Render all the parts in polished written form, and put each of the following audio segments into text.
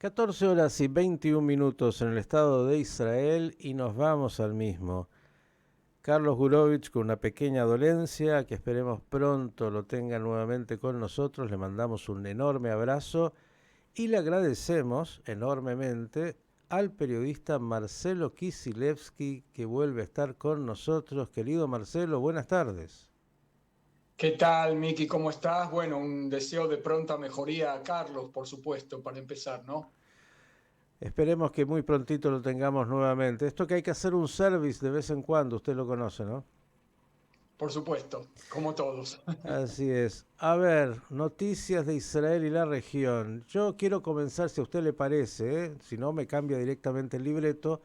14 horas y 21 minutos en el Estado de Israel y nos vamos al mismo. Carlos Gurovich con una pequeña dolencia que esperemos pronto lo tenga nuevamente con nosotros. Le mandamos un enorme abrazo y le agradecemos enormemente al periodista Marcelo Kisilevsky que vuelve a estar con nosotros. Querido Marcelo, buenas tardes. ¿Qué tal, Miki? ¿Cómo estás? Bueno, un deseo de pronta mejoría a Carlos, por supuesto, para empezar, ¿no? Esperemos que muy prontito lo tengamos nuevamente. Esto que hay que hacer un service de vez en cuando, usted lo conoce, ¿no? Por supuesto, como todos. Así es. A ver, noticias de Israel y la región. Yo quiero comenzar, si a usted le parece, si no me cambia directamente el libreto,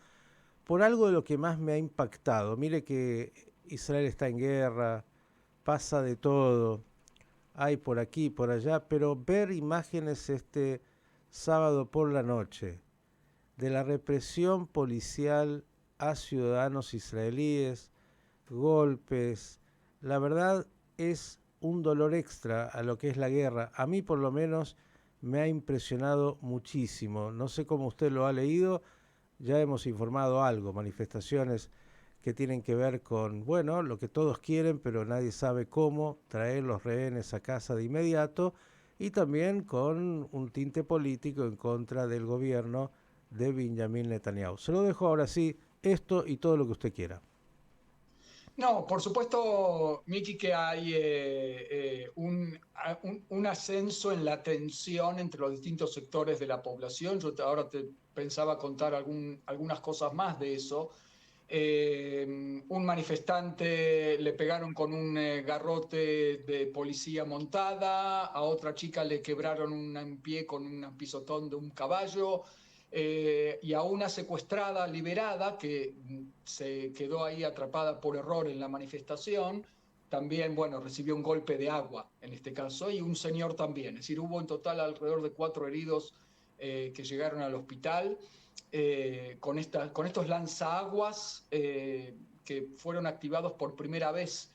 por algo de lo que más me ha impactado. Mire que Israel está en guerra, pasa de todo, hay por aquí, por allá, pero ver imágenes este sábado por la noche de la represión policial a ciudadanos israelíes, golpes, la verdad es un dolor extra a lo que es la guerra. A mí por lo menos me ha impresionado muchísimo. No sé cómo usted lo ha leído, ya hemos informado algo, manifestaciones que tienen que ver con, bueno, lo que todos quieren, pero nadie sabe cómo, traer los rehenes a casa de inmediato, y también con un tinte político en contra del gobierno de Benjamin Netanyahu. Se lo dejo ahora sí, esto y todo lo que usted quiera. No, por supuesto, Miki, que hay un ascenso en la tensión entre los distintos sectores de la población. Ahora te pensaba contar algunas cosas más de eso. Un manifestante le pegaron con un garrote de policía montada, a otra chica le quebraron un pie con un pisotón de un caballo, y a una secuestrada liberada que se quedó ahí atrapada por error en la manifestación, también, bueno, recibió un golpe de agua en este caso, y un señor también. Es decir, hubo en total alrededor de 4 heridos que llegaron al hospital con estos lanzaguas que fueron activados por primera vez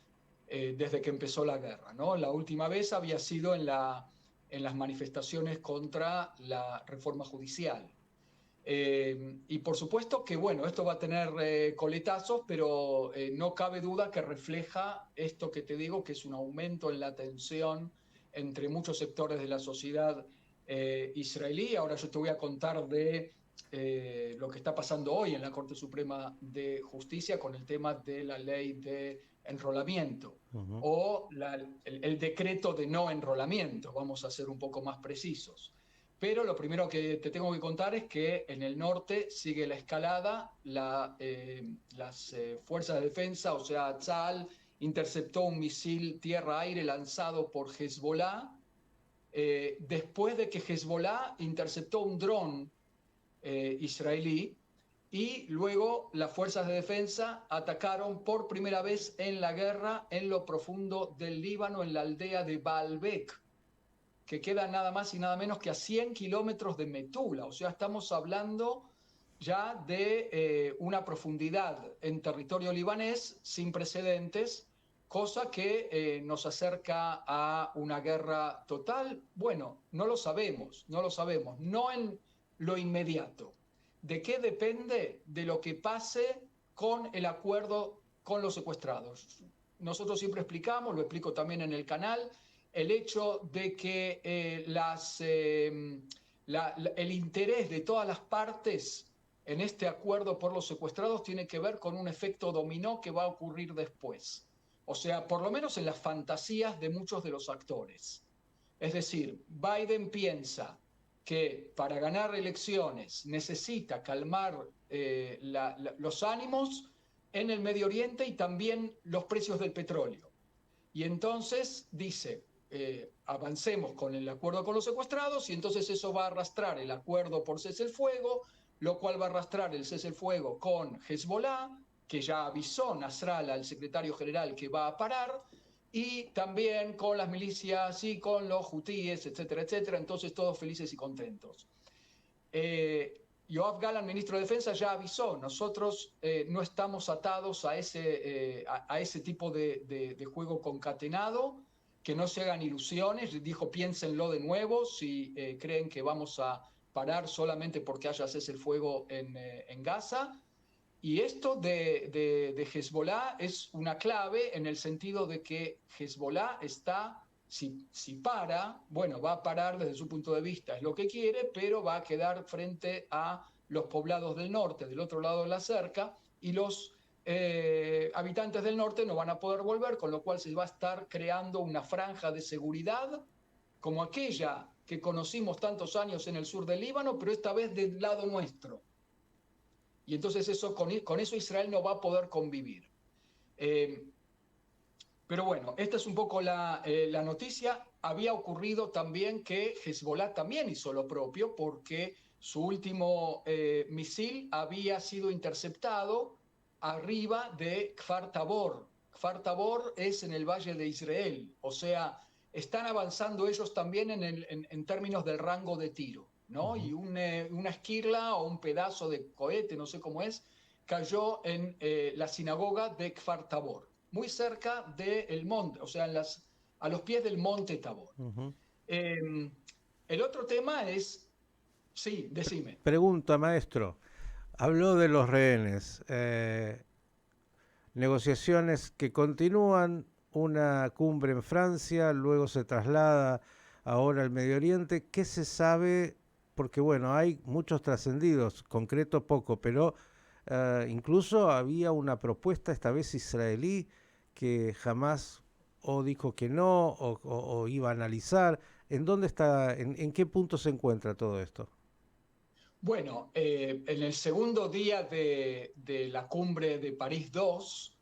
desde que empezó la guerra, ¿no? La última vez había sido en las manifestaciones contra la reforma judicial. Y por supuesto que, bueno, esto va a tener coletazos, pero no cabe duda que refleja esto que te digo, que es un aumento en la tensión entre muchos sectores de la sociedad israelí. Ahora yo te voy a contar de lo que está pasando hoy en la Corte Suprema de Justicia con el tema de la ley de enrolamiento o el decreto de no enrolamiento, vamos a ser un poco más precisos. Pero lo primero que te tengo que contar es que en el norte sigue la escalada, las fuerzas de defensa, o sea, Tzal interceptó un misil tierra-aire lanzado por Hezbollah, después de que Hezbollah interceptó un dron israelí, y luego las fuerzas de defensa atacaron por primera vez en la guerra en lo profundo del Líbano, en la aldea de Baalbek, que queda nada más y nada menos que a 100 kilómetros de Metula. O sea, estamos hablando ya de una profundidad en territorio libanés sin precedentes, cosa que nos acerca a una guerra total. Bueno, no lo sabemos, no lo sabemos, no en lo inmediato. ¿De qué depende? De lo que pase con el acuerdo con los secuestrados. Nosotros siempre explicamos, lo explico también en el canal, el hecho de que el interés de todas las partes en este acuerdo por los secuestrados tiene que ver con un efecto dominó que va a ocurrir después. O sea, por lo menos en las fantasías de muchos de los actores. Es decir, Biden piensa que para ganar elecciones necesita calmar los ánimos en el Medio Oriente y también los precios del petróleo. Y entonces dice, avancemos con el acuerdo con los secuestrados, y entonces eso va a arrastrar el acuerdo por cese el fuego, lo cual va a arrastrar el cese el fuego con Hezbollah, que ya avisó Nasrallah, el secretario general, que va a parar, y también con las milicias y con los hutíes, etcétera, etcétera. Entonces todos felices y contentos. Yoav Gallant, ministro de Defensa, ya avisó, nosotros no estamos atados a ese tipo de juego concatenado, que no se hagan ilusiones, dijo piénsenlo de nuevo si creen que vamos parar solamente porque haya cese el fuego en Gaza. Y esto de Hezbollah es una clave en el sentido de que Hezbollah está, si para, bueno, va a parar desde su punto de vista, es lo que quiere, pero va a quedar frente a los poblados del norte, del otro lado de la cerca, y los habitantes del norte no van a poder volver, con lo cual se va a estar creando una franja de seguridad como aquella que conocimos tantos años en el sur del Líbano, pero esta vez del lado nuestro. Y entonces con eso Israel no va a poder convivir. Pero bueno, esta es un poco la noticia. Había ocurrido también que Hezbollah también hizo lo propio porque su último misil había sido interceptado arriba de Kfar Tabor. Kfar Tabor es en el Valle de Israel, o sea, están avanzando ellos también en términos del rango de tiro, ¿no? Y una esquirla o un pedazo de cohete, no sé cómo es, cayó en la sinagoga de Kfar Tabor, muy cerca del monte, o sea, a los pies del monte Tabor. El otro tema es, sí, decime. Pregunta, maestro. Habló de los rehenes. Negociaciones que continúan, una cumbre en Francia, luego se traslada ahora al Medio Oriente. ¿Qué se sabe? Porque bueno, hay muchos trascendidos, concreto poco, pero incluso había una propuesta, esta vez israelí, que jamás o dijo que no, o iba a analizar. ¿En dónde está, en qué punto se encuentra todo esto? Bueno, en el segundo día de la cumbre de París 2,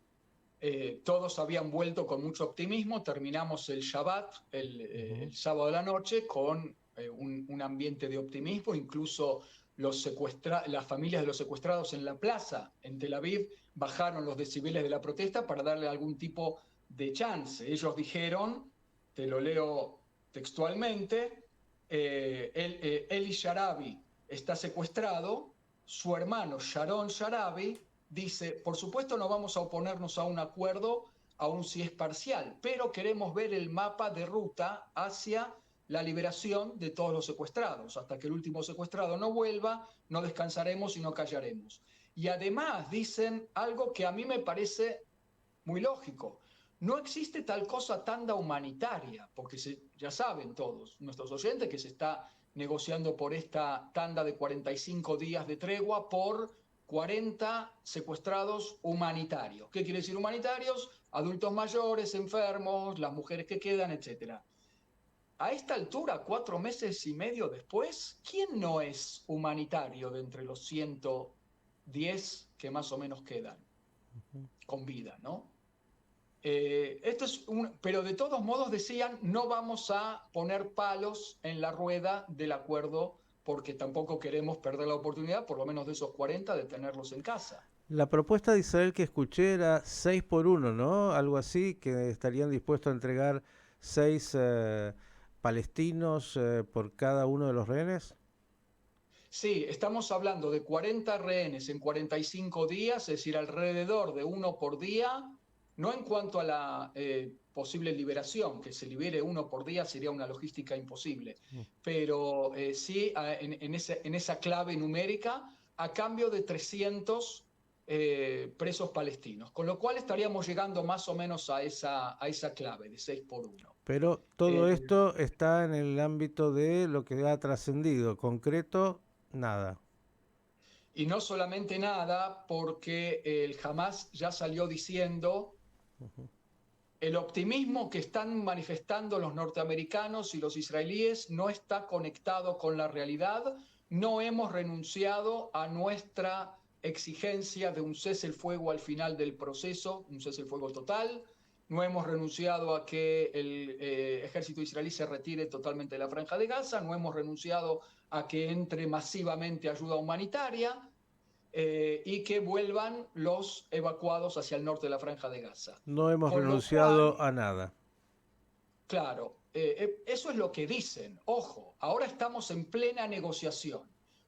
todos habían vuelto con mucho optimismo. Terminamos el Shabbat, el sábado de la noche, con un ambiente de optimismo. Incluso las familias de los secuestrados en la plaza en Tel Aviv bajaron los decibeles de la protesta para darle algún tipo de chance. Ellos dijeron, te lo leo textualmente, Eli Sharabi está secuestrado, su hermano Sharon Sharabi dice, por supuesto no vamos a oponernos a un acuerdo, aun si es parcial, pero queremos ver el mapa de ruta hacia la liberación de todos los secuestrados. Hasta que el último secuestrado no vuelva, no descansaremos y no callaremos. Y además dicen algo que a mí me parece muy lógico. No existe tal cosa tanda humanitaria, porque ya saben todos nuestros oyentes que se está negociando por esta tanda de 45 días de tregua por 40 secuestrados humanitarios. ¿Qué quiere decir humanitarios? Adultos mayores, enfermos, las mujeres que quedan, etc. A esta altura, 4 meses y medio después, ¿quién no es humanitario de entre los 110 que más o menos quedan con vida, ¿no? Pero de todos modos decían, no vamos a poner palos en la rueda del acuerdo porque tampoco queremos perder la oportunidad, por lo menos de esos 40, de tenerlos en casa. La propuesta de Israel que escuché era 6 por 1, ¿no? Algo así, que estarían dispuestos a entregar 6 palestinos por cada uno de los rehenes. Sí, estamos hablando de 40 rehenes en 45 días, es decir, alrededor de uno por día, no en cuanto a la posible liberación, que se libere uno por día sería una logística imposible, pero sí en esa clave numérica a cambio de 300 presos palestinos, con lo cual estaríamos llegando más o menos a esa clave de 6 por 1. Pero todo esto está en el ámbito de lo que ha trascendido, concreto, nada. Y no solamente nada, porque el Hamas ya salió diciendo el optimismo que están manifestando los norteamericanos y los israelíes no está conectado con la realidad. No hemos renunciado a nuestra exigencia de un cese el fuego al final del proceso, un cese el fuego total. No hemos renunciado a que el ejército israelí se retire totalmente de la Franja de Gaza. No hemos renunciado a que entre masivamente ayuda humanitaria. Y que vuelvan los evacuados hacia el norte de la Franja de Gaza. No hemos Con lo cual, renunciado a nada. claro, eso es lo que dicen. Ojo, ahora estamos en plena negociación.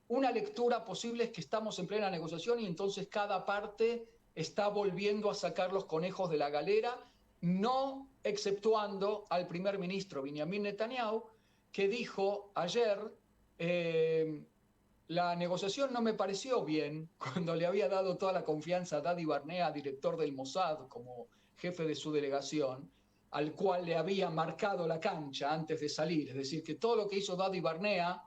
Una lectura posible es que estamos en plena negociación y entonces cada parte está volviendo a sacar los conejos de la galera, no exceptuando al primer ministro Benjamin Netanyahu, que dijo ayer, la negociación no me pareció bien cuando le había dado toda la confianza a Dadi Barnea, director del Mossad, como jefe de su delegación, al cual le había marcado la cancha antes de salir. Es decir, que todo lo que hizo Dadi Barnea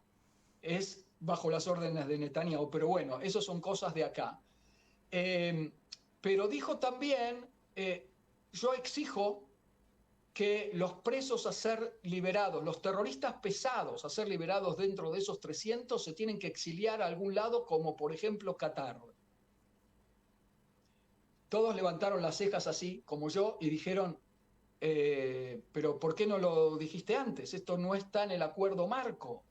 es bajo las órdenes de Netanyahu. Pero bueno, eso son cosas de acá. Pero dijo también, yo exijo que los presos a ser liberados, los terroristas pesados a ser liberados dentro de esos 300 se tienen que exiliar a algún lado, como por ejemplo Qatar. Todos levantaron las cejas así, como yo, y dijeron, pero ¿por qué no lo dijiste antes? Esto no está en el acuerdo marco.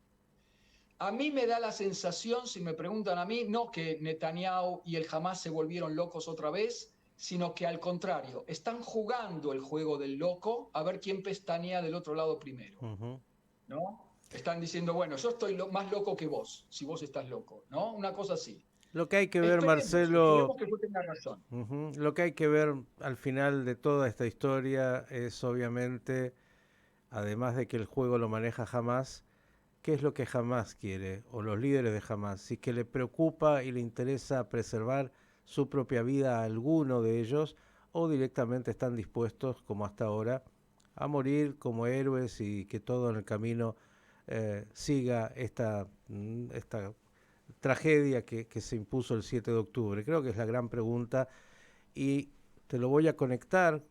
A mí me da la sensación, si me preguntan a mí, no que Netanyahu y el Hamas se volvieron locos otra vez, sino que al contrario, están jugando el juego del loco a ver quién pestañea del otro lado primero, ¿no? Están diciendo, bueno, yo estoy más loco que vos, si vos estás loco, ¿no? Una cosa así. Lo que hay que ver, Esperemos Marcelo, que yo tenga razón. lo que hay que ver al final de toda esta historia es obviamente, además de que el juego lo maneja Hamas, qué es lo que Hamas quiere, o los líderes de Hamas, si es que le preocupa y le interesa preservar su propia vida a alguno de ellos, o directamente están dispuestos, como hasta ahora, a morir como héroes y que todo en el camino siga esta tragedia que se impuso el 7 de octubre. Creo que es la gran pregunta y te lo voy a conectar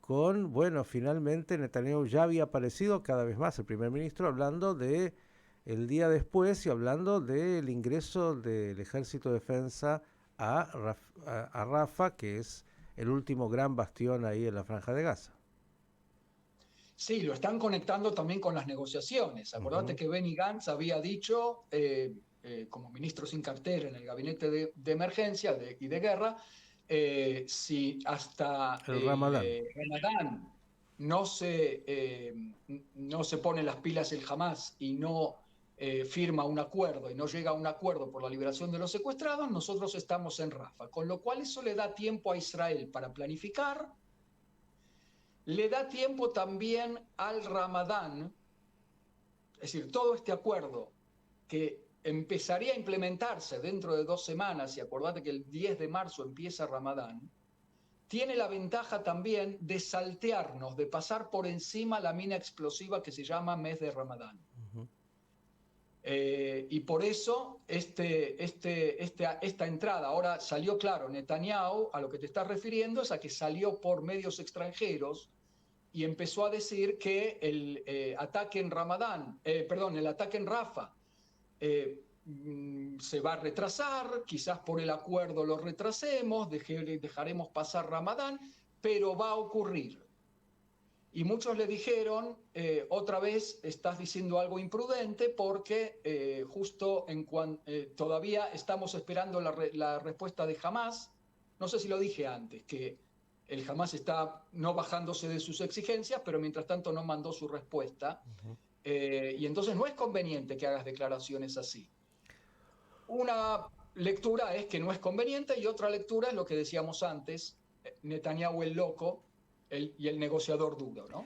con, bueno, finalmente Netanyahu ya había aparecido cada vez más, el primer ministro, hablando de el día después y hablando del ingreso del Ejército de Defensa a Rafah, que es el último gran bastión ahí en la Franja de Gaza. Sí, lo están conectando también con las negociaciones. Acordate que Benny Gantz había dicho, como ministro sin cartera en el gabinete de emergencia y de guerra, si hasta El el Ramadán. Ramadán no se pone las pilas el Hamas y no firma un acuerdo y no llega a un acuerdo por la liberación de los secuestrados, nosotros estamos en Rafah. Con lo cual eso le da tiempo a Israel para planificar, le da tiempo también al Ramadán, es decir, todo este acuerdo que empezaría a implementarse dentro de 2 semanas, y acordate que el 10 de marzo empieza Ramadán, tiene la ventaja también de saltearnos, de pasar por encima la mina explosiva que se llama mes de Ramadán. Y por eso esta entrada, ahora salió claro, Netanyahu, a lo que te estás refiriendo es a que salió por medios extranjeros y empezó a decir que el ataque en el ataque en Rafah se va a retrasar, quizás por el acuerdo lo retrasemos, dejaremos pasar Ramadán, pero va a ocurrir. Y muchos le dijeron, otra vez estás diciendo algo imprudente porque justo todavía estamos esperando la respuesta de Hamas. No sé si lo dije antes, que el Hamas está no bajándose de sus exigencias, pero mientras tanto no mandó su respuesta. Y entonces no es conveniente que hagas declaraciones así. Una lectura es que no es conveniente y otra lectura es lo que decíamos antes, Netanyahu el loco y el negociador duro, ¿no?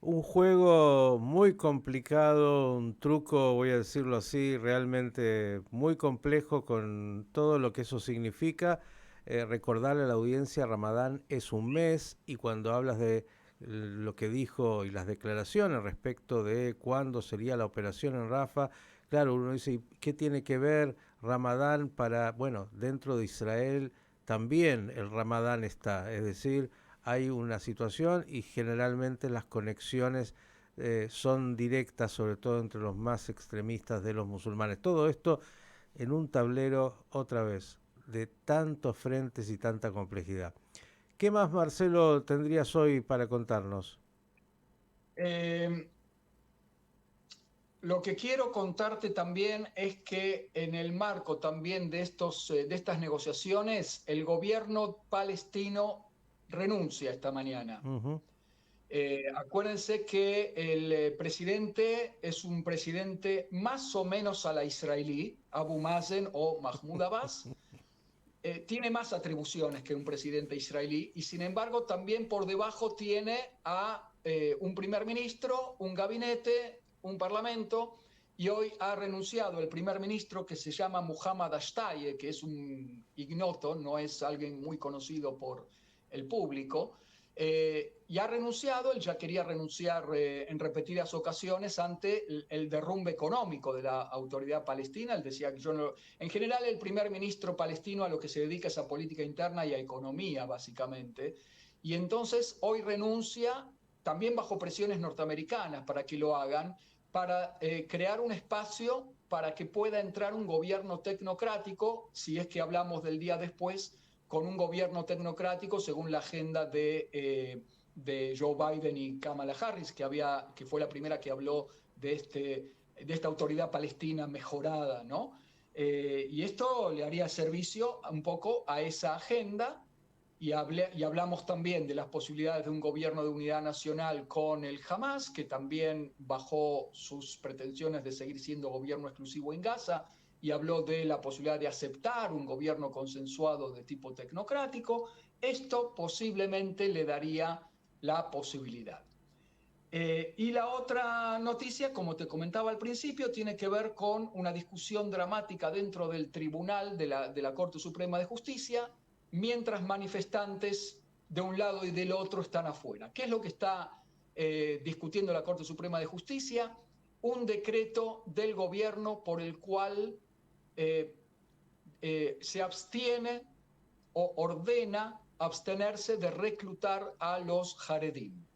Un juego muy complicado, un truco, voy a decirlo así, realmente muy complejo con todo lo que eso significa. Recordarle a la audiencia, Ramadán es un mes y cuando hablas de lo que dijo y las declaraciones respecto de cuándo sería la operación en Rafah, claro, uno dice, ¿qué tiene que ver Ramadán para, bueno, dentro de Israel también el Ramadán está, es decir, hay una situación y generalmente las conexiones son directas, sobre todo entre los más extremistas de los musulmanes. Todo esto en un tablero, otra vez, de tantos frentes y tanta complejidad. ¿Qué más, Marcelo, tendrías hoy para contarnos? Lo que quiero contarte también es que en el marco también de estas negociaciones, el gobierno palestino renuncia esta mañana. Acuérdense que el presidente es un presidente más o menos a la israelí, Abu Mazen o Mahmoud Abbas. Tiene más atribuciones que un presidente israelí y sin embargo también por debajo tiene a un primer ministro, un gabinete, un parlamento y hoy ha renunciado el primer ministro, que se llama Muhammad Ashtaye, que es un ignoto, no es alguien muy conocido por el público, y ha renunciado. Él ya quería renunciar en repetidas ocasiones ante el derrumbe económico de la autoridad palestina. Él decía que yo no... En general, el primer ministro palestino a lo que se dedica es a política interna y a economía, básicamente. Y entonces hoy renuncia, también bajo presiones norteamericanas para que lo hagan, para crear un espacio para que pueda entrar un gobierno tecnocrático, si es que hablamos del día después, con un gobierno tecnocrático según la agenda de Joe Biden y Kamala Harris, que fue la primera que habló de esta autoridad palestina mejorada, ¿no? Y esto le haría servicio un poco a esa agenda. Y hablamos también de las posibilidades de un gobierno de unidad nacional con el Hamas, que también bajó sus pretensiones de seguir siendo gobierno exclusivo en Gaza, y habló de la posibilidad de aceptar un gobierno consensuado de tipo tecnocrático. Esto posiblemente le daría la posibilidad. Y la otra noticia, como te comentaba al principio, tiene que ver con una discusión dramática dentro del tribunal de la Corte Suprema de Justicia, mientras manifestantes de un lado y del otro están afuera. ¿Qué es lo que está discutiendo la Corte Suprema de Justicia? Un decreto del gobierno por el cual se abstiene o ordena abstenerse de reclutar a los jaredín.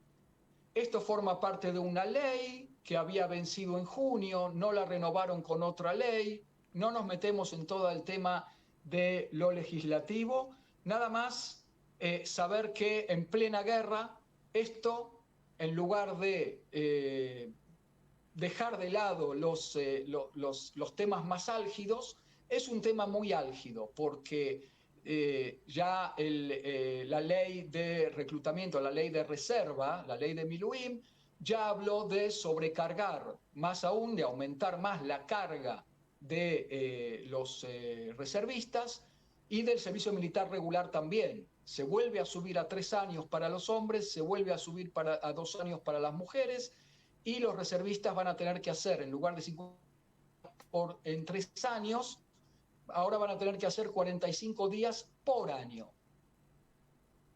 Esto forma parte de una ley que había vencido en junio, no la renovaron con otra ley, no nos metemos en todo el tema de lo legislativo, nada más saber que en plena guerra esto, en lugar de dejar de lado los temas más álgidos, es un tema muy álgido, porque ya la ley de reclutamiento, la ley de reserva, la ley de Miluim, ya habló de sobrecargar, más aún de aumentar más la carga de los reservistas, y del servicio militar regular también. Se vuelve a subir a 3 años para los hombres, se vuelve a subir a 2 años para las mujeres, y los reservistas van a tener que hacer, en lugar de 50 en 3 años, ahora van a tener que hacer 45 días por año.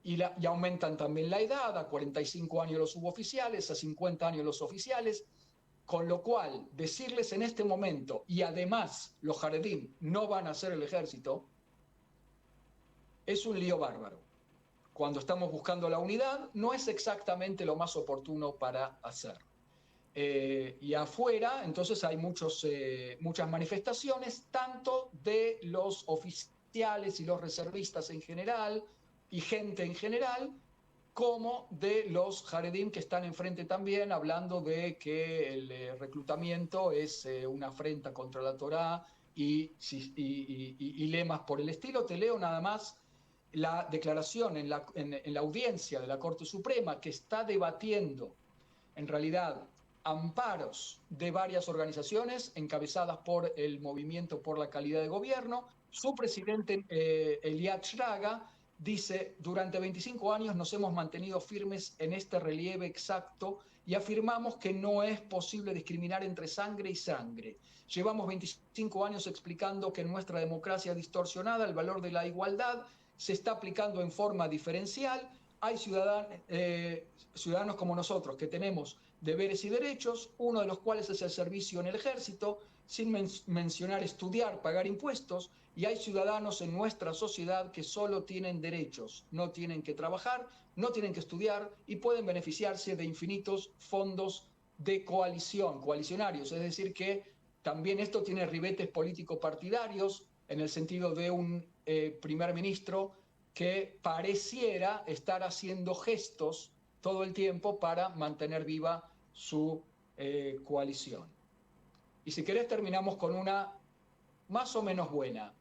Y aumentan también la edad, a 45 años los suboficiales, a 50 años los oficiales, con lo cual decirles en este momento, y además los jaredín no van a hacer el ejército, es un lío bárbaro. Cuando estamos buscando la unidad, no es exactamente lo más oportuno para hacer. Y afuera, entonces hay muchas manifestaciones, tanto de los oficiales y los reservistas en general, y gente en general, como de los jaredín que están enfrente también, hablando de que el reclutamiento es una afrenta contra la Torá y lemas por el estilo. Te leo nada más la declaración en la audiencia de la Corte Suprema, que está debatiendo en realidad amparos de varias organizaciones encabezadas por el Movimiento por la Calidad de Gobierno. Su presidente, Eliad Shraga, dice: durante 25 años nos hemos mantenido firmes en este relieve exacto y afirmamos que no es posible discriminar entre sangre y sangre. Llevamos 25 años explicando que en nuestra democracia distorsionada el valor de la igualdad se está aplicando en forma diferencial. Hay ciudadanos como nosotros que tenemos deberes y derechos, uno de los cuales es el servicio en el ejército, sin mencionar estudiar, pagar impuestos, y hay ciudadanos en nuestra sociedad que solo tienen derechos, no tienen que trabajar, no tienen que estudiar y pueden beneficiarse de infinitos fondos de coalicionarios, es decir que también esto tiene ribetes político-partidarios, en el sentido de un primer ministro que pareciera estar haciendo gestos todo el tiempo para mantener viva su coalición. Y si querés terminamos con una más o menos buena.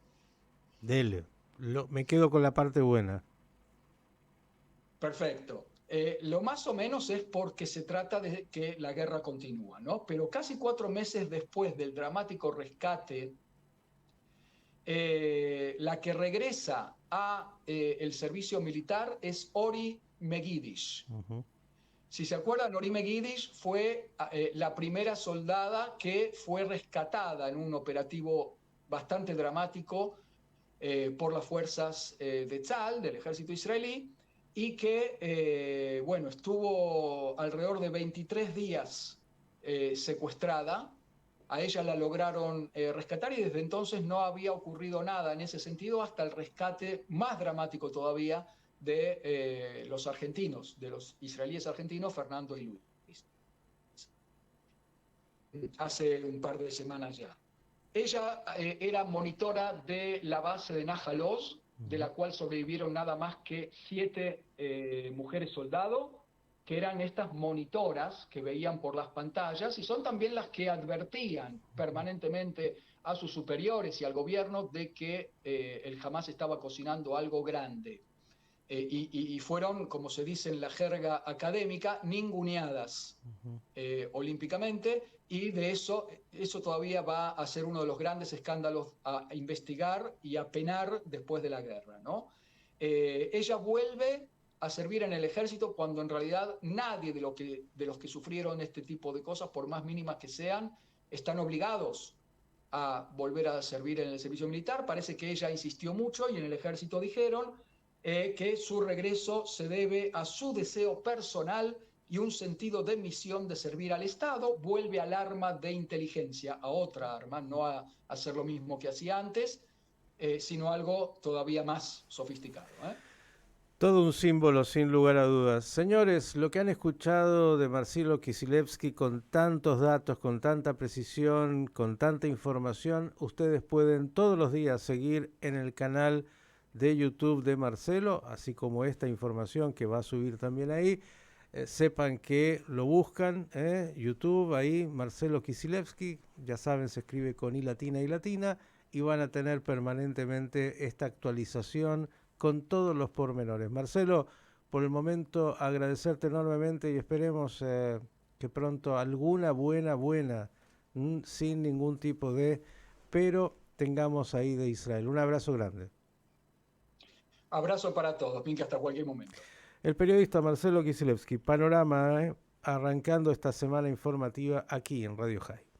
Dele, me quedo con la parte buena. Perfecto. Lo más o menos es porque se trata de que la guerra continúa, ¿no? Pero casi 4 meses después del dramático rescate, la que regresa a el servicio militar es Ori Megidish. Si se acuerdan, Norime Gidish fue la primera soldada que fue rescatada en un operativo bastante dramático por las fuerzas de Tzal, del ejército israelí, y que, bueno, estuvo alrededor de 23 días secuestrada. A ella la lograron rescatar y desde entonces no había ocurrido nada en ese sentido hasta el rescate más dramático todavía de los argentinos, de los israelíes argentinos, Fernando y Luis, hace un par de semanas ya. Ella era monitora de la base de Nahal Oz, de la cual sobrevivieron nada más que 7 mujeres soldado, que eran estas monitoras que veían por las pantallas y son también las que advertían permanentemente a sus superiores y al gobierno de que el Hamas estaba cocinando algo grande. Y fueron, como se dice en la jerga académica, ninguneadas olímpicamente, y de eso todavía va a ser uno de los grandes escándalos a investigar y a penar después de la guerra, ¿no? Ella vuelve a servir en el ejército cuando en realidad nadie de los que sufrieron este tipo de cosas, por más mínimas que sean, están obligados a volver a servir en el servicio militar. Parece que ella insistió mucho y en el ejército dijeron que su regreso se debe a su deseo personal y un sentido de misión de servir al Estado. Vuelve al arma de inteligencia, a otra arma, no a hacer lo mismo que hacía antes, sino algo todavía más sofisticado. Todo un símbolo, sin lugar a dudas. Señores, lo que han escuchado de Marcelo Kicilevsky con tantos datos, con tanta precisión, con tanta información, ustedes pueden todos los días seguir en el canal de YouTube de Marcelo, así como esta información que va a subir también ahí. Sepan que lo buscan, YouTube, ahí, Marcelo Kicilevsky, ya saben, se escribe con I latina y latina, y van a tener permanentemente esta actualización con todos los pormenores. Marcelo, por el momento agradecerte enormemente y esperemos que pronto alguna buena, sin ningún tipo de, pero tengamos ahí de Israel. Un abrazo grande. Abrazo para todos, Pinky, hasta cualquier momento. El periodista Marcelo Kicilevsky, Panorama, arrancando esta semana informativa aquí en Radio High.